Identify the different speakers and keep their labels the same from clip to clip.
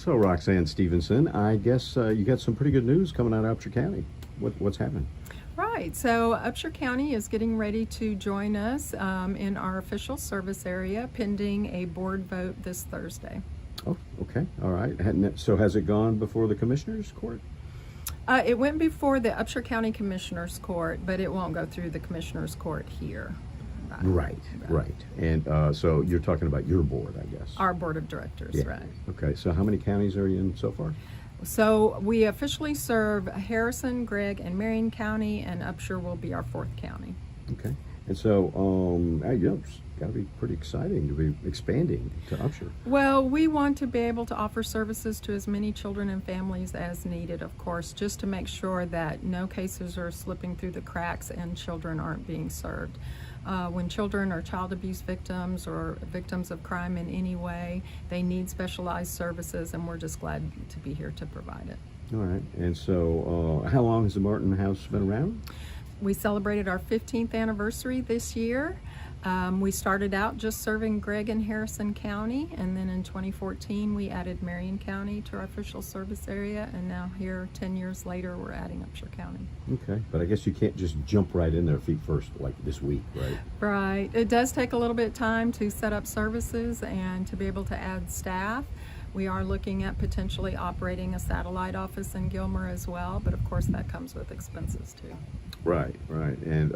Speaker 1: So, Roxanne Stevenson, I guess you got some pretty good news coming out of Upshur County. What's happening?
Speaker 2: Right, so Upshur County is getting ready to join us in our official service area pending a board vote this Thursday.
Speaker 1: Oh, okay, all right. So, has it gone before the Commissioners Court?
Speaker 2: It went before the Upshur County Commissioners Court, but it won't go through the Commissioners Court here.
Speaker 1: Right. And so you're talking about your board, I guess.
Speaker 2: Our board of directors,
Speaker 1: Yeah.
Speaker 2: right.
Speaker 1: Okay, so how many counties are you in so far?
Speaker 2: So we officially serve Harrison, Gregg, and Marion County, and Upshur will be our fourth county.
Speaker 1: Okay. And so, it's got to be pretty exciting to be expanding to Upshur.
Speaker 2: Well, we want to be able to offer services to as many children and families as needed, of course, just to make sure that no cases are slipping through the cracks and children aren't being served. When children are child abuse victims or victims of crime in any way, they need specialized services, and we're just glad to be here to provide it.
Speaker 1: All right. And so, how long has the Martin House been around?
Speaker 2: We celebrated our 15th anniversary this year. We started out just serving Gregg and Harrison County, and then in 2014 we added Marion County to our official service area, and now here 10 years later we're adding Upshur County.
Speaker 1: Okay, but I guess you can't just jump right in there feet first like this week, right?
Speaker 2: Right. It does take a little bit of time to set up services and to be able to add staff. We are looking at potentially operating a satellite office in Gilmer as well, but of course that comes with expenses too.
Speaker 1: Right. And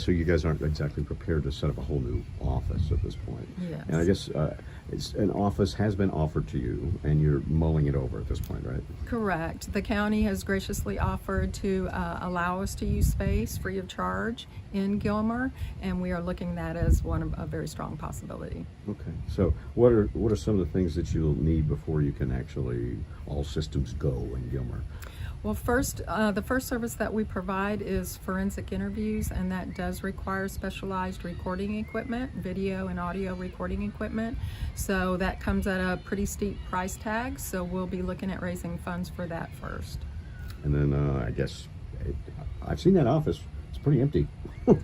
Speaker 1: so you guys aren't exactly prepared to set up a whole new office at this point.
Speaker 2: Yes.
Speaker 1: And I guess it's an office has been offered to you, and you're mulling it over at this point, right?
Speaker 2: Correct. The county has graciously offered to allow us to use space free of charge in Gilmer, and we are looking at that as a very strong possibility.
Speaker 1: Okay. So what are some of the things that you'll need before you can actually all systems go in Gilmer?
Speaker 2: Well, first, the first service that we provide is forensic interviews, and that does require specialized recording equipment, video and audio recording equipment. So that comes at a pretty steep price tag, so we'll be looking at raising funds for that first.
Speaker 1: And then I guess I've seen that office. It's pretty empty.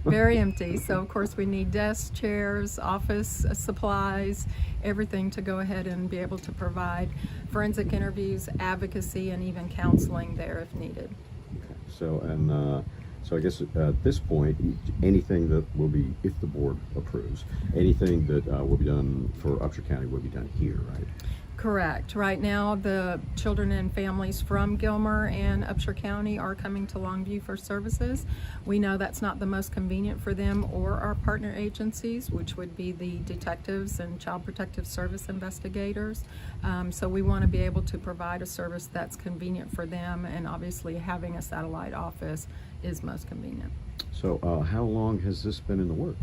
Speaker 2: Very empty. So of course we need desks, chairs, office supplies, everything to go ahead and be able to provide forensic interviews, advocacy, and even counseling there if needed.
Speaker 1: Okay. So I guess at this point, anything that will be, if the board approves, anything that will be done for Upshur County will be done here, right?
Speaker 2: Correct. Right now, the children and families from Gilmer and Upshur County are coming to Longview for services. We know that's not the most convenient for them or our partner agencies, which would be the detectives and child protective service investigators. So we want to be able to provide a service that's convenient for them, and obviously having a satellite office is most convenient.
Speaker 1: So how long has this been in the works?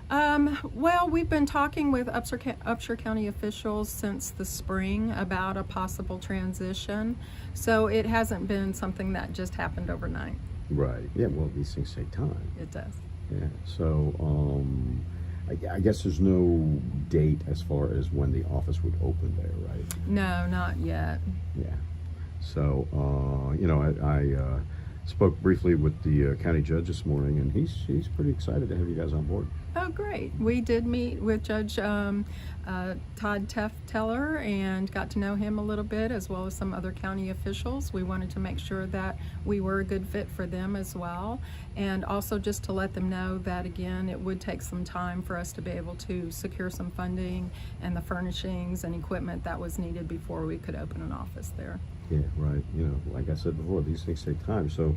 Speaker 2: Well, we've been talking with Upshur County officials since the spring about a possible transition, so it hasn't been something that just happened overnight.
Speaker 1: Right. Yeah, well, these things take time.
Speaker 2: It does.
Speaker 1: Yeah. So I guess there's no date as far as when the office would open there, right?
Speaker 2: No, not yet.
Speaker 1: Yeah. So, I spoke briefly with the county judge this morning, and he's pretty excited to have you guys on board.
Speaker 2: Oh, great. We did meet with Judge Todd Teller and got to know him a little bit, as well as some other county officials. We wanted to make sure that we were a good fit for them as well, and also just to let them know that, again, it would take some time for us to be able to secure some funding and the furnishings and equipment that was needed before we could open an office there.
Speaker 1: Yeah, right. Like I said before, these things take time. So,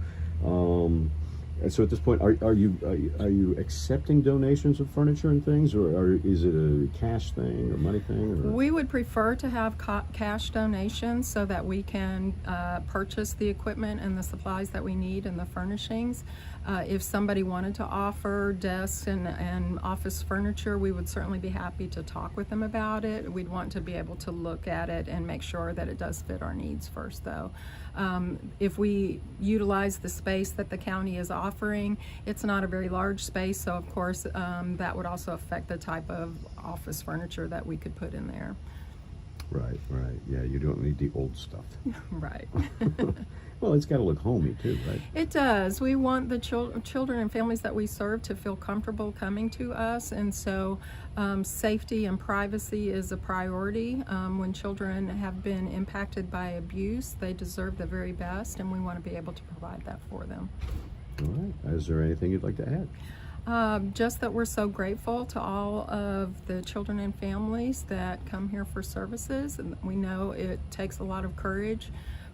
Speaker 1: and so at this point, are you accepting donations of furniture and things, or is it a cash thing or money thing? Or?
Speaker 2: We would prefer to have cash donations so that we can purchase the equipment and the supplies that we need and the furnishings. If somebody wanted to offer desks and office furniture, we would certainly be happy to talk with them about it. We'd want to be able to look at it and make sure that it does fit our needs first, though. If we utilize the space that the county is offering, it's not a very large space, so of course that would also affect the type of office furniture that we could put in there.
Speaker 1: Right, right. Yeah, you don't need the old stuff.
Speaker 2: Right.
Speaker 1: Well, it's got to look homey too, right?
Speaker 2: It does. We want the children and families that we serve to feel comfortable coming to us, and so safety and privacy is a priority. When children have been impacted by abuse, they deserve the very best, and we want to be able to provide that for them.
Speaker 1: All right. Is there anything you'd like to add?
Speaker 2: Just that we're so grateful to all of the children and families that come here for services, and we know it takes a lot of courage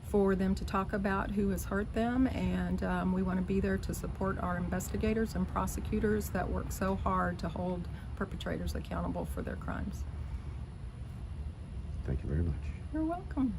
Speaker 2: for them to talk about who has hurt them, and we want to be there to support our investigators and prosecutors that work so hard to hold perpetrators accountable for their crimes.
Speaker 1: Thank you very much.
Speaker 2: You're welcome.